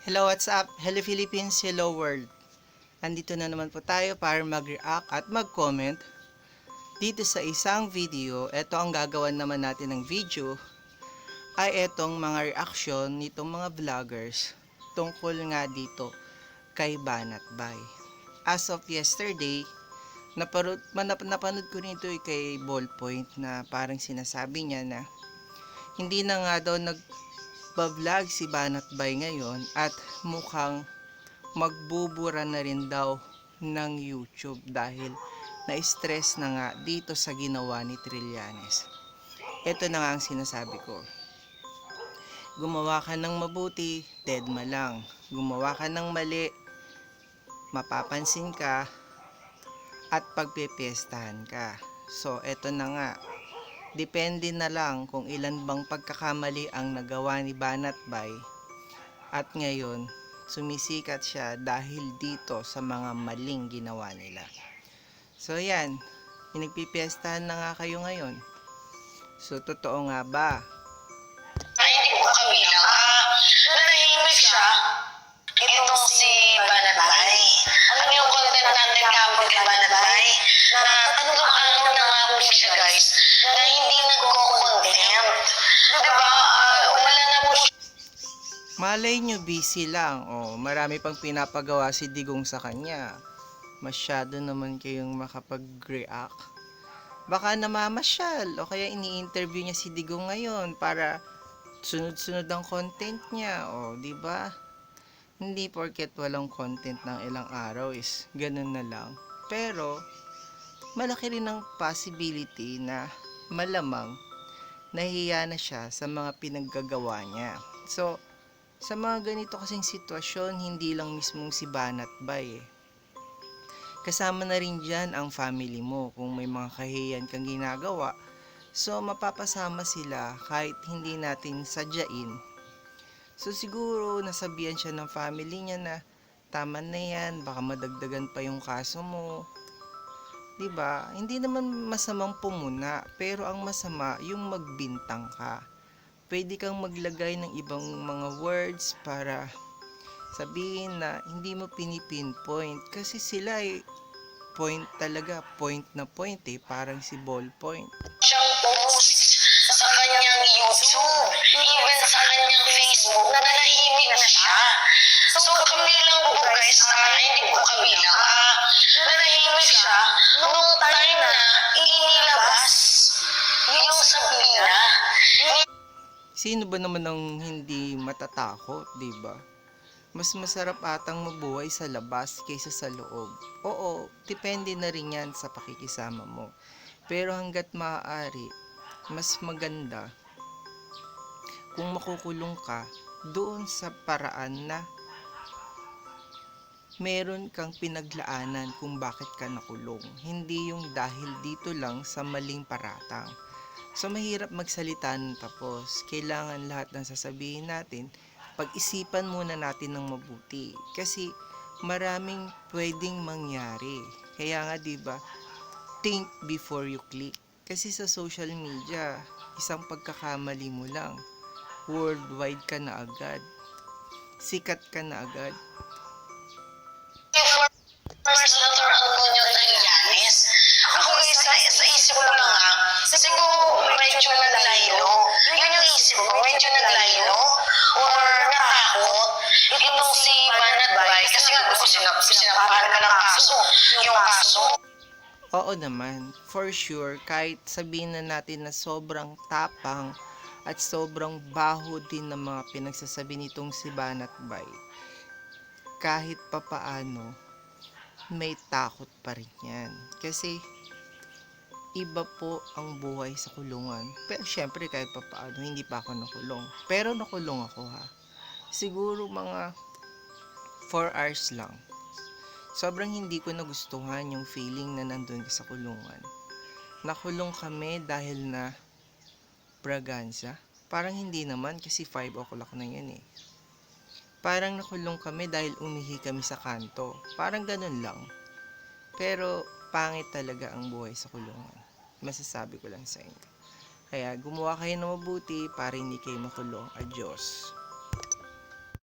Hello, what's up? Hello Philippines, hello world. Andito na naman po tayo para mag-react at mag-comment dito sa isang video. Ito ang gagawan naman natin ng video ay etong mga reaction nitong mga vloggers tungkol nga dito kay Banat Bay. As of yesterday, napanood ko nito kay Ballpoint na parang sinasabi niya na hindi na nga daw nag-vlog si Banat Bay ngayon at mukhang magbubura na rin daw ng YouTube dahil na-stress na nga dito sa ginawa ni Trillanes. Ito na nga ang sinasabi ko. Gumawa ka ng mabuti, deadma lang. Gumawa ka ng mali, mapapansin ka at pagpepiestahan ka. So, eto na nga. Depende na lang kung ilan bang pagkakamali ang nagawa ni Banat Bay at ngayon sumisikat siya dahil dito sa mga maling ginawa nila. So yan, pinagpipiestahan na nga kayo ngayon. So totoo nga ba? Ay, hindi ko kabilang. Nanahimik siya. Itong si Banatay. Ano yung content natin kapag kay Banatay? Na ano na nga po siya guys, na hindi nagko-contempt. Diba? Wala na po siya. Malay nyo busy lang. Marami pang pinapagawa si Digong sa kanya. Masyado naman kayong makapag-react. Baka namamasyal o kaya ini-interview niya si Digong ngayon para sunod-sunod ang content niya. Di ba? Hindi porket walang content ng ilang araw is ganun na lang. Pero malaki rin ang possibility na malamang nahiya na siya sa mga pinaggagawa niya. So, sa mga ganito kasing sitwasyon, hindi lang mismong si Banat Bay kasama na rin dyan ang family mo. Kung may mga kahiyan kang ginagawa, so mapapasama sila kahit hindi natin sadyain. So siguro nasabihan siya ng family niya na tama na yan, baka madagdagan pa yung kaso mo. 'Di ba? Hindi naman masamang pumuna, pero ang masama yung magbintang ka. Pwede kang maglagay ng ibang mga words para sabihin na hindi mo pinipinpoint kasi sila ay point talaga, point na point parang si Ballpoint. Siyang post sa kanyang YouTube, even sa kanyang Facebook, na nanahimik na siya. So kabilang po guys, hindi po kabilang. Nanahimik siya nung time na inilabas yung sabi niya. Sino ba naman ang hindi matatakot, 'di ba? Mas masarap atang mabuhay sa labas kaysa sa loob. Oo, depende na rin yan sa pakikisama mo. Pero hanggat maaari, mas maganda kung makukulong ka doon sa paraan na meron kang pinaglaanan kung bakit ka nakulong. Hindi yung dahil dito lang sa maling paratang. So mahirap magsalita ng tapos. Kailangan lahat ng sasabihin natin, pag-isipan muna natin ng mabuti. Kasi maraming pwedeng mangyari. Kaya nga 'di ba, think before you click. Kasi sa social media, isang pagkakamali mo lang, worldwide ka na agad. Sikat ka na agad. First letter Antonio Trillanes. Ako guys, sa isip ko lang siguro medyo nalayo. Yun yung isip ko, medyo nalayo. Or natakot. Itong si Banat Bay, kasi nga gusto sinampahan ka ng kaso. Yung kaso. Oo naman, for sure, kahit sabihin na natin na sobrang tapang at sobrang baho din ng mga pinagsasabi nitong si Banat Bay, kahit papaano, may takot pa rin yan. Kasi, iba po ang buhay sa kulungan. Pero syempre kahit papaano, hindi pa ako nakulong. Pero nakulong ako ha. Siguro mga 4 hours lang. Sobrang hindi ko nagustuhan yung feeling na nandun ka sa kulungan. Nakulong kami dahil na Braganza. Parang hindi naman kasi 5 o'clock na yun eh. Parang nakulong kami dahil umihi kami sa kanto. Parang ganun lang. Pero pangit talaga ang buhay sa kulungan. Masasabi ko lang sa inyo. Kaya gumawa kayo ng mabuti para hindi kayo makulong. Adios.